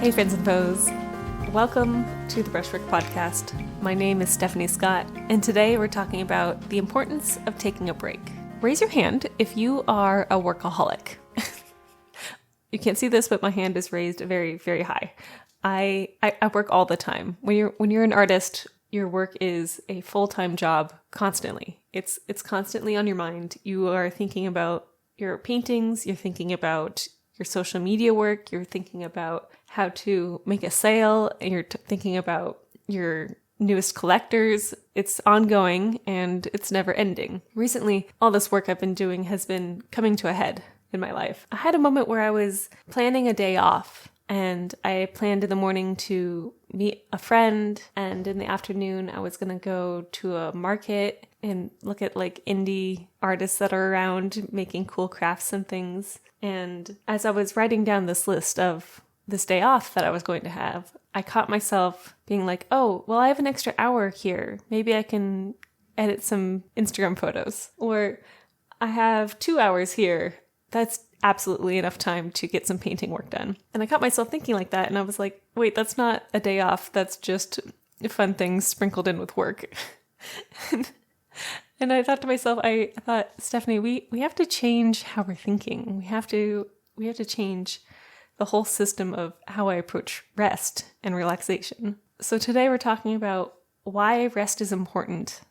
Hey friends and foes, welcome to the Brushwork Podcast. My name is Stephanie Scott, and today we're talking about the importance of taking a break. Raise your hand if you are a workaholic. You can't see this, but my hand is raised very, very high. I work all the time. When you're an artist, your work is a full-time job constantly. It's constantly on your mind. You are thinking about your paintings, you're thinking about your social media work, you're thinking about how to make a sale, and you're thinking about your newest collectors. It's ongoing and it's never ending. Recently, all this work I've been doing has been coming to a head in my life. I had a moment where I was planning a day off, and I planned in the morning to meet a friend, and in the afternoon I was going to go to a market and look at like indie artists that are around making cool crafts and things. And as I was writing down this list of this day off that I was going to have, I caught myself being like, oh, well, I have an extra hour here. Maybe I can edit some Instagram photos. Or I have 2 hours here. That's absolutely enough time to get some painting work done. And I caught myself thinking like that, and I was like, wait, that's not a day off. That's just fun things sprinkled in with work. And I thought to myself, I thought, Stephanie, we have to change how we're thinking. We have to change the whole system of how I approach rest and relaxation. So today we're talking about why rest is important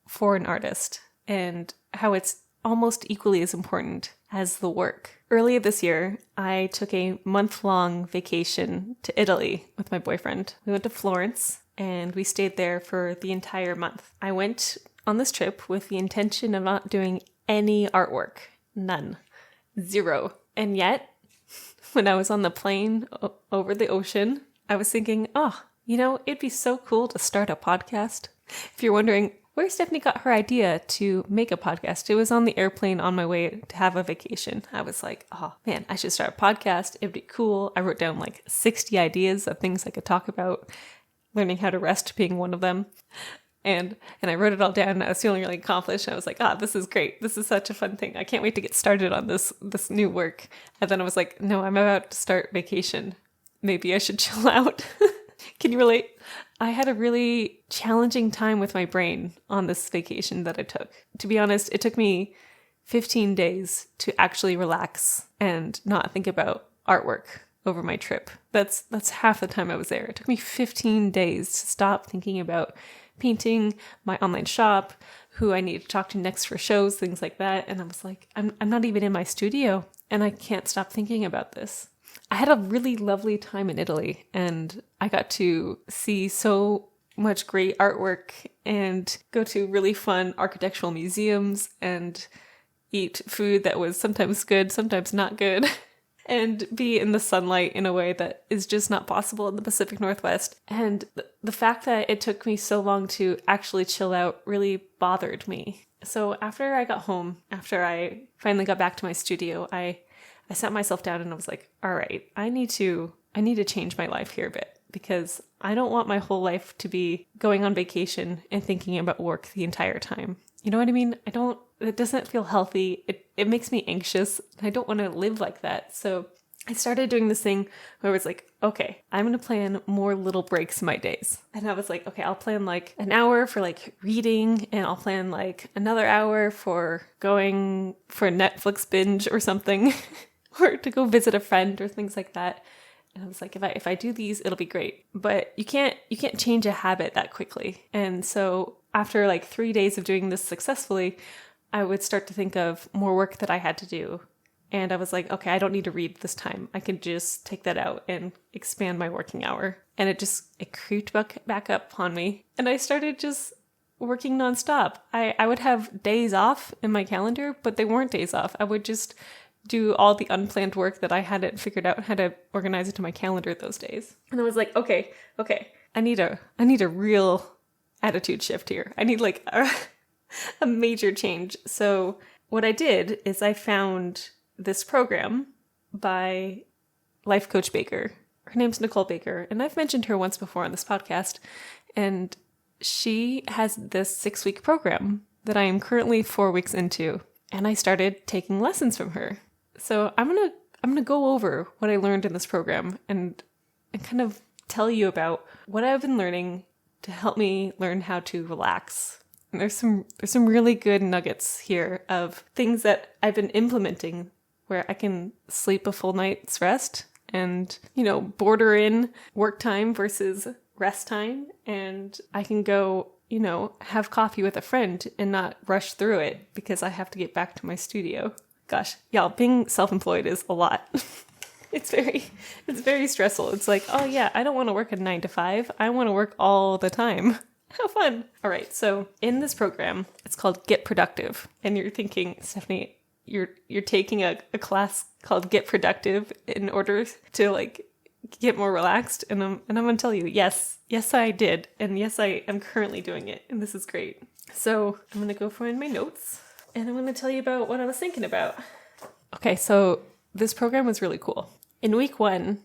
for an artist and how it's almost equally as important as the work. Earlier this year, I took a month-long vacation to Italy with my boyfriend. We went to Florence and we stayed there for the entire month. I went on this trip with the intention of not doing any artwork. None. Zero. And yet, when I was on the plane over the ocean, I was thinking, it'd be so cool to start a podcast. If you're wondering where Stephanie got her idea to make a podcast, it was on the airplane on my way to have a vacation. I was like, oh man, I should start a podcast. It'd be cool. I wrote down like 60 ideas of things I could talk about, learning how to rest being one of them. And I wrote it all down. I was feeling really accomplished. I was like, this is great. This is such a fun thing. I can't wait to get started on this new work. And then I was like, no, I'm about to start vacation. Maybe I should chill out. Can you relate? I had a really challenging time with my brain on this vacation that I took. To be honest, it took me 15 days to actually relax and not think about artwork over my trip. That's half the time I was there. It took me 15 days to stop thinking about painting, my online shop, who I need to talk to next for shows, things like that. And I was like, I'm not even in my studio and I can't stop thinking about this. I had a really lovely time in Italy and I got to see so much great artwork and go to really fun architectural museums and eat food that was sometimes good, sometimes not good. And be in the sunlight in a way that is just not possible in the Pacific Northwest. And the fact that it took me so long to actually chill out really bothered me. So after I got home, after I finally got back to my studio, I sat myself down and I was like, all right, I need to change my life here a bit, because I don't want my whole life to be going on vacation and thinking about work the entire time. You know what I mean? It doesn't feel healthy. It makes me anxious. I don't want to live like that. So I started doing this thing where I was like, okay, I'm going to plan more little breaks in my days. And I was like, okay, I'll plan like an hour for like reading, and I'll plan like another hour for going for a Netflix binge or something, or to go visit a friend or things like that. And I was like, if I do these, it'll be great. But you can't change a habit that quickly. And so after like 3 days of doing this successfully, I would start to think of more work that I had to do. And I was like, okay, I don't need to read this time. I can just take that out and expand my working hour. And it creeped back up on me. And I started just working nonstop. I would have days off in my calendar, but they weren't days off. I would just do all the unplanned work that I hadn't figured out how to organize into my calendar those days. And I was like, okay, I need a real attitude shift here. I need like a major change. So what I did is I found this program by life coach Baker. Her name's Nicole Baker, and I've mentioned her once before on this podcast. And she has this 6-week program that I am currently 4 weeks into, and I started taking lessons from her. So I'm gonna go over what I learned in this program and and kind of tell you about what I've been learning to help me learn how to relax. And there's some really good nuggets here of things that I've been implementing where I can sleep a full night's rest and, border in work time versus rest time. And I can go, have coffee with a friend and not rush through it because I have to get back to my studio. Gosh, y'all, being self-employed is a lot. It's very stressful. It's like, oh yeah, I don't want to work a 9 to 5. I want to work all the time. How fun. All right. So in this program, it's called Get Productive. And you're thinking, Stephanie, you're taking a class called Get Productive in order to get more relaxed. And I'm going to tell you, yes, I did. And yes, I am currently doing it. And this is great. So I'm going to go find my notes and I'm going to tell you about what I was thinking about. Okay. So this program was really cool. In week 1,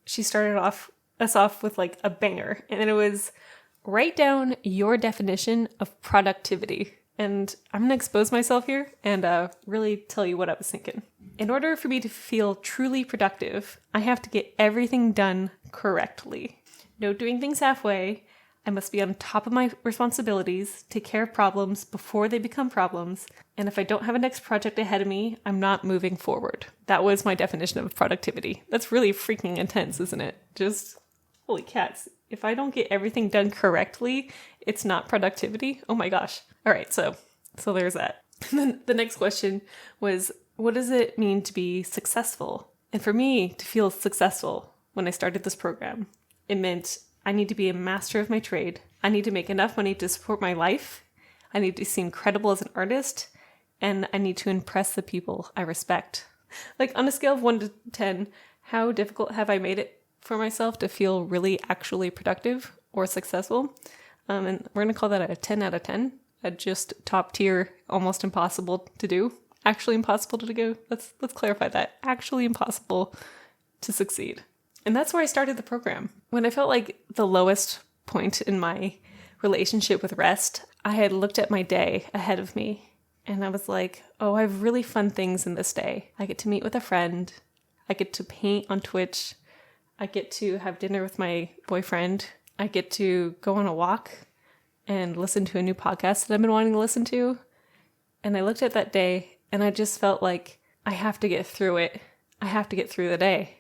she started us off with a banger, and it was write down your definition of productivity. And I'm going to expose myself here and really tell you what I was thinking. In order for me to feel truly productive, I have to get everything done correctly. No doing things halfway. I must be on top of my responsibilities, take care of problems before they become problems, and if I don't have a next project ahead of me, I'm not moving forward. That was my definition of productivity. That's really freaking intense, isn't it? Just, holy cats. If I don't get everything done correctly, it's not productivity. Oh my gosh. All right, so there's that. And then the next question was, what does it mean to be successful? And for me, to feel successful when I started this program, it meant I need to be a master of my trade. I need to make enough money to support my life. I need to seem credible as an artist. And I need to impress the people I respect. On a scale of 1 to 10, how difficult have I made it for myself to feel really actually productive or successful? And we're going to call that a 10 out of 10. Just top tier, almost impossible to do. Actually impossible to do. Let's clarify that. Actually impossible to succeed. And that's where I started the program. When I felt like the lowest point in my relationship with rest, I had looked at my day ahead of me and I was like, oh, I have really fun things in this day. I get to meet with a friend. I get to paint on Twitch. I get to have dinner with my boyfriend. I get to go on a walk and listen to a new podcast that I've been wanting to listen to. And I looked at that day and I just felt like I have to get through it. I have to get through the day.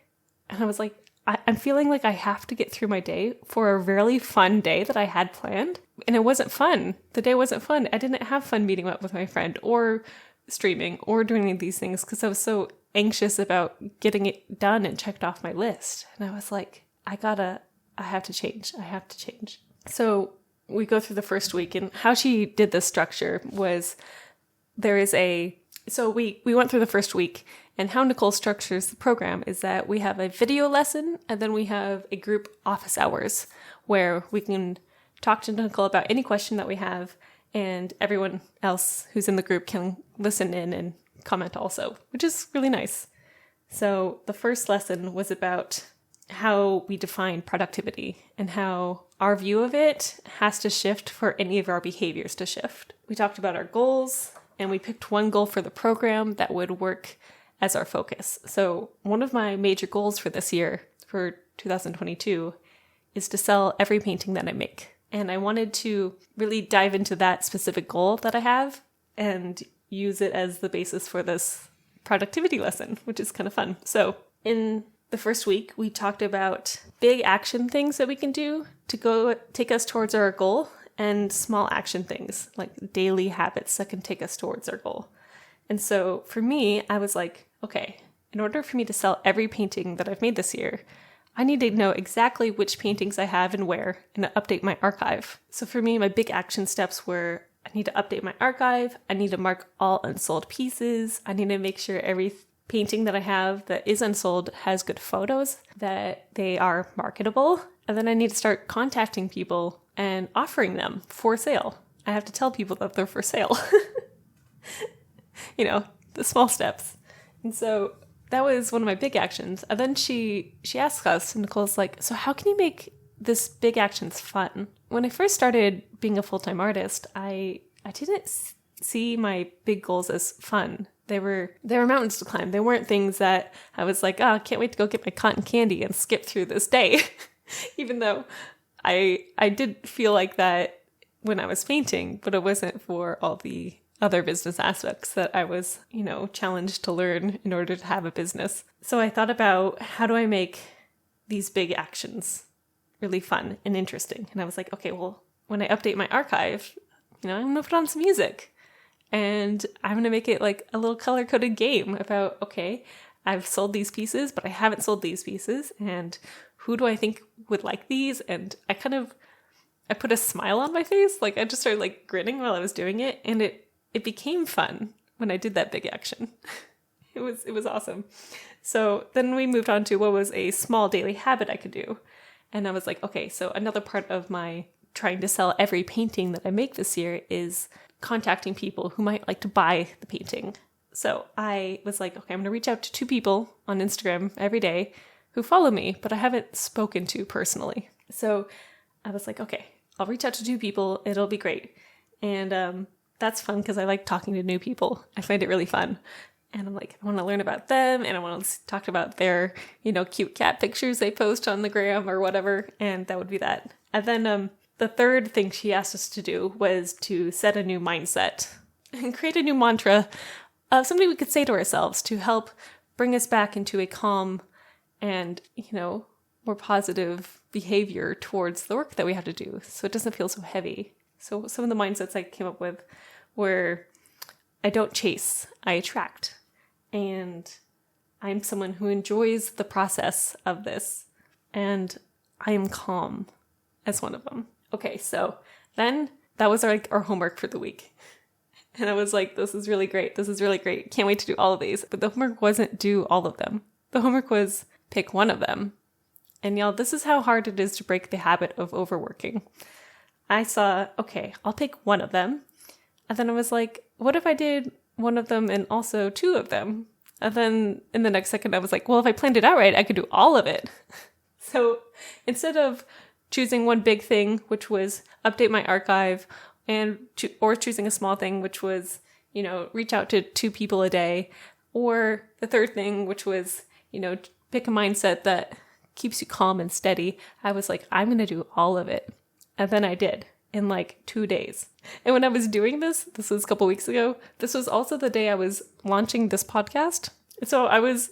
And I was like, I'm feeling like I have to get through my day for a really fun day that I had planned. And it wasn't fun. The day wasn't fun. I didn't have fun meeting up with my friend or streaming or doing any of these things because I was so anxious about getting it done and checked off my list. And I was like, I have to change. I have to change. So we go through the first week, and how she did this structure was so we went through the first week, and how Nicole structures the program is that we have a video lesson and then we have a group office hours where we can talk to Nicole about any question that we have, and everyone else who's in the group can listen in and comment also, which is really nice. So the first lesson was about how we define productivity and how our view of it has to shift for any of our behaviors to shift. We talked about our goals, and we picked one goal for the program that would work as our focus. So one of my major goals for this year, for 2022, is to sell every painting that I make. And I wanted to really dive into that specific goal that I have and use it as the basis for this productivity lesson, which is kind of fun. So in the first week, we talked about big action things that we can do to go take us towards our goal, and small action things like daily habits that can take us towards our goal. And so for me, I was like, okay, in order for me to sell every painting that I've made this year, I need to know exactly which paintings I have and where, and to update my archive. So for me, my big action steps were I need to update my archive. I need to mark all unsold pieces. I need to make sure every painting that I have that is unsold has good photos, that they are marketable. And then I need to start contacting people and offering them for sale. I have to tell people that they're for sale. The small steps. And so that was one of my big actions. And then she asked us, and Nicole's like, so how can you make this big actions fun? When I first started being a full-time artist, I didn't see my big goals as fun. They were mountains to climb. They weren't things that I was like, oh, I can't wait to go get my cotton candy and skip through this day. Even though I did feel like that when I was painting, but it wasn't for all the other business aspects that I was, challenged to learn in order to have a business. So I thought about, how do I make these big actions really fun and interesting? And I was like, okay, well, when I update my archive, I'm going to put on some music. And I'm going to make it like a little color-coded game about, okay, I've sold these pieces, but I haven't sold these pieces. And who do I think would like these? And I put a smile on my face. Like I just started like grinning while I was doing it. And it became fun when I did that big action. It was awesome. So then we moved on to what was a small daily habit I could do. And I was like, okay, so another part of my trying to sell every painting that I make this year is contacting people who might like to buy the painting. So I was like, okay, I'm going to reach out to 2 people on Instagram every day who follow me, but I haven't spoken to personally. So I was like, okay, I'll reach out to 2 people. It'll be great. And that's fun because I like talking to new people. I find it really fun. And I'm like, I want to learn about them and I want to talk about their, cute cat pictures they post on the gram or whatever. And that would be that. And then the third thing she asked us to do was to set a new mindset and create a new mantra of something we could say to ourselves to help bring us back into a calm and, more positive behavior towards the work that we have to do. So it doesn't feel so heavy. So some of the mindsets I came up with were, I don't chase, I attract. And I'm someone who enjoys the process of this. And I am calm as one of them. Okay, so then that was our homework for the week. And I was like, this is really great. This is really great. Can't wait to do all of these. But the homework wasn't do all of them. The homework was pick one of them. And y'all, this is how hard it is to break the habit of overworking. I saw, okay, I'll pick one of them. And then I was like, what if I did one of them and also 2 of them? And then in the next second, I was like, well, if I planned it out right, I could do all of it. So instead of choosing one big thing, which was update my archive, or choosing a small thing, which was, reach out to 2 people a day, or the third thing, which was, pick a mindset that keeps you calm and steady. I was like, I'm going to do all of it. And then I did in like 2 days. And when I was doing this was a couple weeks ago, this was also the day I was launching this podcast. So I was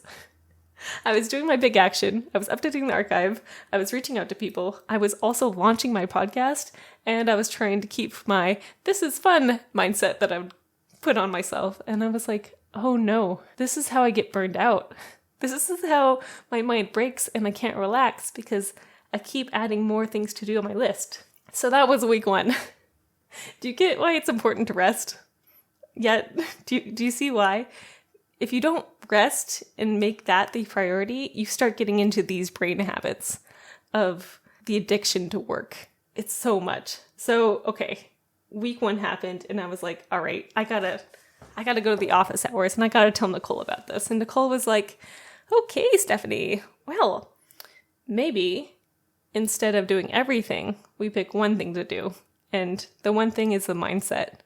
doing my big action. I was updating the archive. I was reaching out to people. I was also launching my podcast. And I was trying to keep my this is fun mindset that I would put on myself. And I was like, oh no, this is how I get burned out. This is how my mind breaks and I can't relax because I keep adding more things to do on my list. So that was week 1. Do you get why it's important to rest? Yet, do you see why? If you don't rest and make that the priority, you start getting into these brain habits of the addiction to work. It's so much. So, okay, week 1 happened and I was like, all right, I gotta go to the office hours and I gotta tell Nicole about this. And Nicole was like, okay, Stephanie, well, maybe instead of doing everything, we pick one thing to do. And the one thing is the mindset.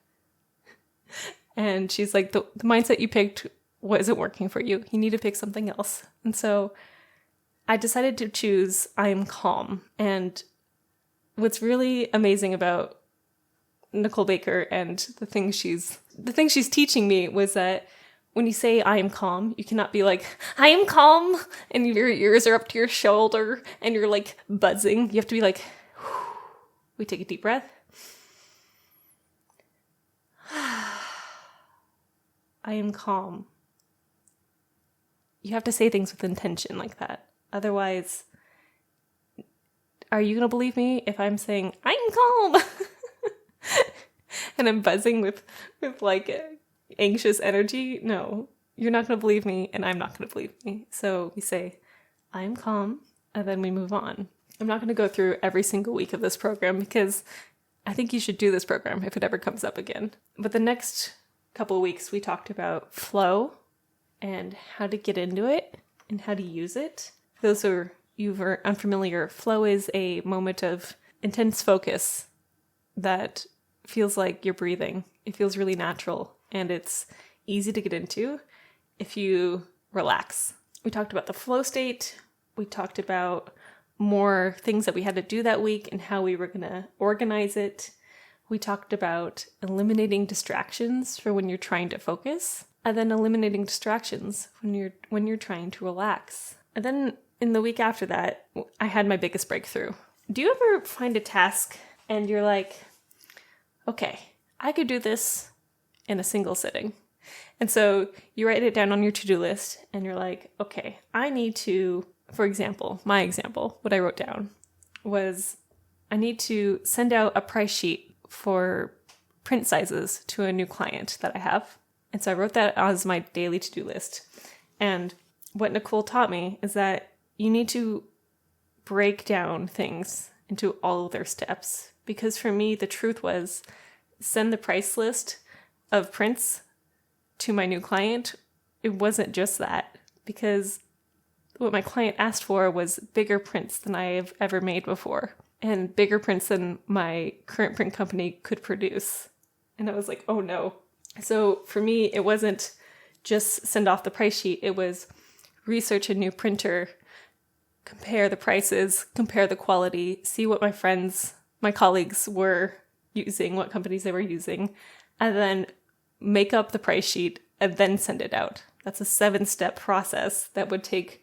And she's like, the mindset you picked wasn't working for you. You need to pick something else. And so I decided to choose I'm calm. And what's really amazing about Nicole Baker and the thing she's teaching me was that when you say I am calm, you cannot be like, I am calm, and your ears are up to your shoulder and you're like buzzing. You have to be like, we take a deep breath. I am calm. You have to say things with intention like that. Otherwise, are you going to believe me if I'm saying, I'm calm? And I'm buzzing with like anxious energy? No, you're not going to believe me and I'm not going to believe me. So we say, I'm calm, and then we move on. I'm not going to go through every single week of this program because I think you should do this program if it ever comes up again. But the next couple of weeks, we talked about flow and how to get into it and how to use it. For those who are unfamiliar, flow is a moment of intense focus that feels like you're breathing. It feels really natural, and it's easy to get into if you relax. We talked about the flow state. We talked about more things that we had to do that week and how we were going to organize it. We talked about eliminating distractions for when you're trying to focus, and then eliminating distractions when you're trying to relax. And then in the week after that, I had my biggest breakthrough. Do you ever find a task and you're like, okay, I could do this in a single sitting? And so you write it down on your to-do list and you're like, okay, I need to, for example, my example, what I wrote down was I need to send out a price sheet for print sizes to a new client that I have. And so I wrote that as my daily to-do list. And what Nicole taught me is that you need to break down things into all of their steps. Because for me, the truth was send the price list of prints to my new client. It wasn't just that, because what my client asked for was bigger prints than I have ever made before, and bigger prints than my current print company could produce. And I was like, oh no. So for me, it wasn't just send off the price sheet. It was research a new printer, compare the prices, compare the quality, see what my colleagues were using, what companies they were using, and then make up the price sheet and then send it out. That's a 7-step process that would take,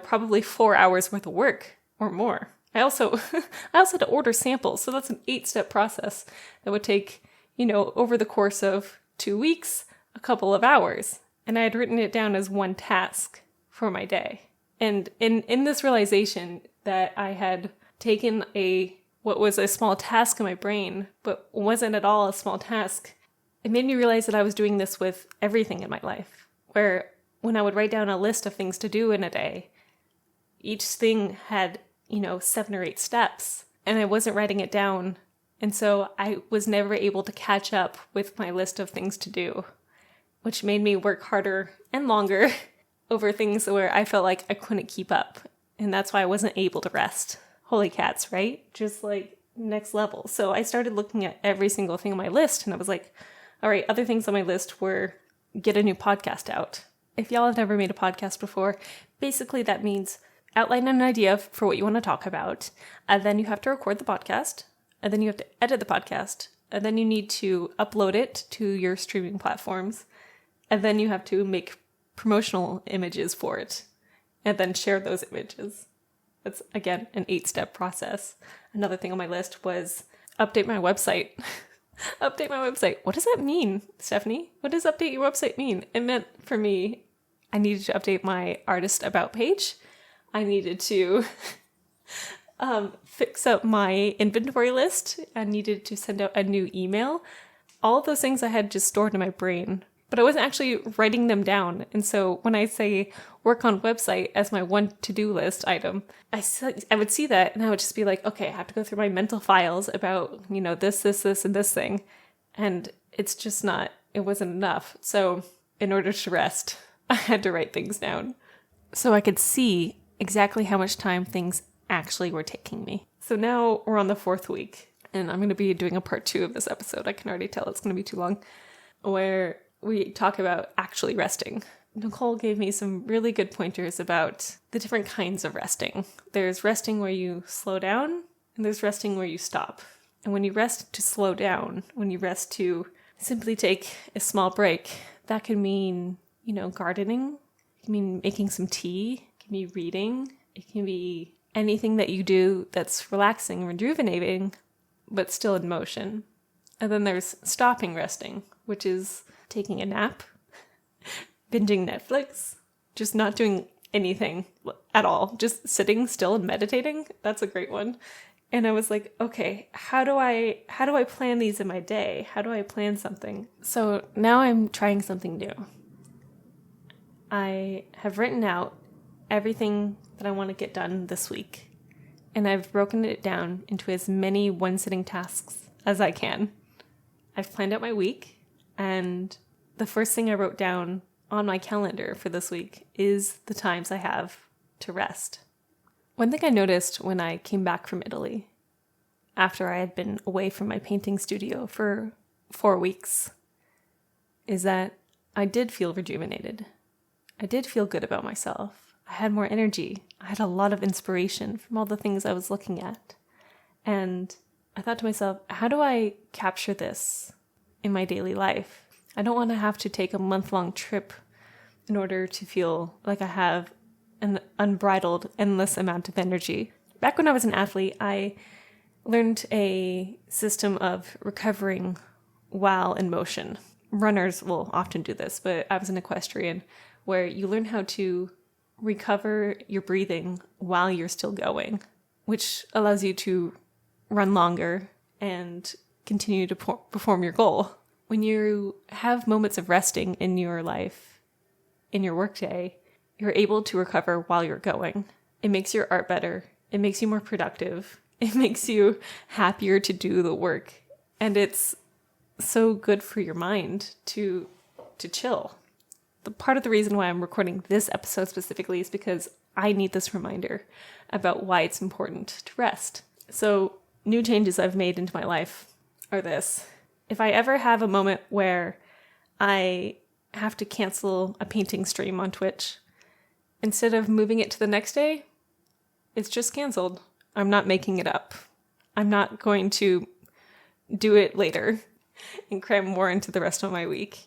probably 4 hours worth of work or more. I also had to order samples, so that's an 8-step process that would take, over the course of 2 weeks, a couple of hours. And I had written it down as one task for my day. And in this realization that I had taken what was a small task in my brain, but wasn't at all a small task, it made me realize that I was doing this with everything in my life, where when I would write down a list of things to do in a day, each thing had 7 or 8 steps, and I wasn't writing it down. And so I was never able to catch up with my list of things to do, which made me work harder and longer over things where I felt like I couldn't keep up. And that's why I wasn't able to rest. Holy cats, right? Just like next level. So I started looking at every single thing on my list, and I was like, all right, other things on my list were get a new podcast out. If y'all have never made a podcast before, basically that means outline an idea for what you want to talk about, and then you have to record the podcast, and then you have to edit the podcast, and then you need to upload it to your streaming platforms, and then you have to make promotional images for it, and then share those images. That's, again, an 8-step process. Another thing on my list was update my website. Update my website. What does that mean, Stephanie? What does update your website mean? It meant, for me, I needed to update my artist about page. I needed to fix up my inventory list. I needed to send out a new email. All of those things I had just stored in my brain, but I wasn't actually writing them down. And so when I say work on website as my one to-do list item, I would see that and I would just be like, okay, I have to go through my mental files about, this, and this thing. And it's just not, it wasn't enough. So in order to rest, I had to write things down so I could see exactly how much time things actually were taking me. So now we're on the 4th week, and I'm going to be doing a part 2 of this episode. I can already tell it's going to be too long, where we talk about actually resting. Nicole gave me some really good pointers about the different kinds of resting. There's resting where you slow down, and there's resting where you stop. And when you rest to slow down, when you rest to simply take a small break, that can mean, gardening. It can mean making some tea. It can be reading. It can be anything that you do that's relaxing and rejuvenating, but still in motion. And then there's stopping resting, which is taking a nap, binging Netflix, just not doing anything at all, just sitting still and meditating. That's a great one. And I was like, okay, how do I plan these in my day? How do I plan something? So now I'm trying something new. I have written out everything that I want to get done this week, and I've broken it down into as many one-sitting tasks as I can. I've planned out my week, and the first thing I wrote down on my calendar for this week is the times I have to rest. One thing I noticed when I came back from Italy, after I had been away from my painting studio for 4 weeks, is that I did feel rejuvenated. I did feel good about myself. I had more energy. I had a lot of inspiration from all the things I was looking at. And I thought to myself, how do I capture this in my daily life? I don't want to have to take a month-long trip in order to feel like I have an unbridled, endless amount of energy. Back when I was an athlete, I learned a system of recovering while in motion. Runners will often do this, but I was an equestrian where you learn how to recover your breathing while you're still going, which allows you to run longer and continue to perform your goal. When you have moments of resting in your life, in your workday, you're able to recover while you're going. It makes your art better. It makes you more productive. It makes you happier to do the work. And it's so good for your mind to chill. The part of the reason why I'm recording this episode specifically is because I need this reminder about why it's important to rest. So new changes I've made into my life are this. If I ever have a moment where I have to cancel a painting stream on Twitch, instead of moving it to the next day, it's just canceled. I'm not making it up. I'm not going to do it later and cram more into the rest of my week,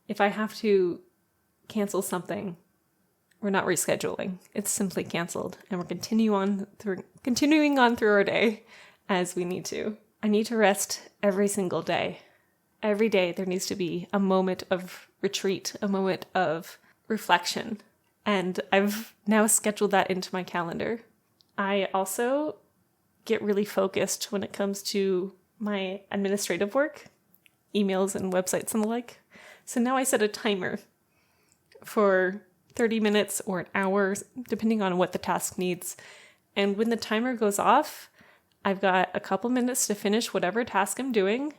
If I have to cancel something, we're not rescheduling. It's simply canceled, and we're continuing on through our day as we need to. I need to rest every single day. Every day there needs to be a moment of retreat, a moment of reflection, and I've now scheduled that into my calendar. I also get really focused when it comes to my administrative work, emails and websites and the like. So now I set a timer for 30 minutes or an hour, depending on what the task needs. And when the timer goes off, I've got a couple minutes to finish whatever task I'm doing,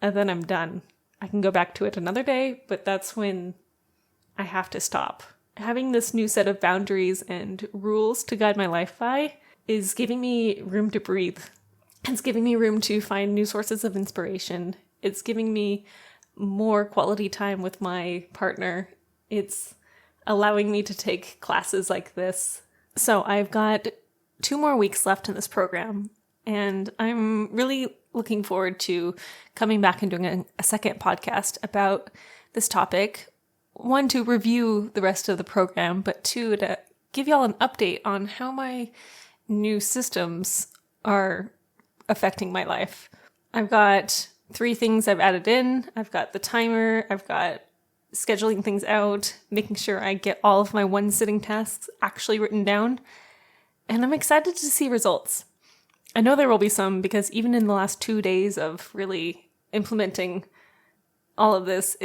and then I'm done. I can go back to it another day, but that's when I have to stop. Having this new set of boundaries and rules to guide my life by is giving me room to breathe. It's giving me room to find new sources of inspiration. It's giving me more quality time with my partner. It's allowing me to take classes like this. So I've got 2 more weeks left in this program, and I'm really looking forward to coming back and doing a second podcast about this topic. 1, to review the rest of the program, but 2, to give y'all an update on how my new systems are affecting my life. I've got 3 things I've added in. I've got the timer, I've got scheduling things out, making sure I get all of my one sitting tasks actually written down, and I'm excited to see results. I know there will be some, because even in the last 2 days of really implementing all of this,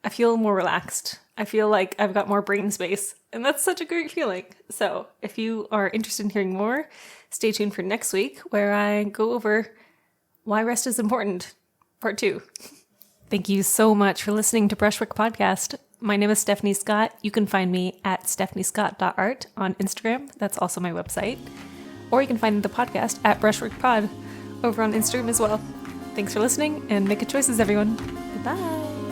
I feel more relaxed. I feel like I've got more brain space, and that's such a great feeling. So if you are interested in hearing more, stay tuned for next week, where I go over why rest is important, part 2. Thank you so much for listening to Brushwork Podcast. My name is Stephanie Scott. You can find me at stephaniescott.art on Instagram. That's also my website. Or you can find the podcast at Brushwork Pod over on Instagram as well. Thanks for listening, and make good choices, everyone. Bye.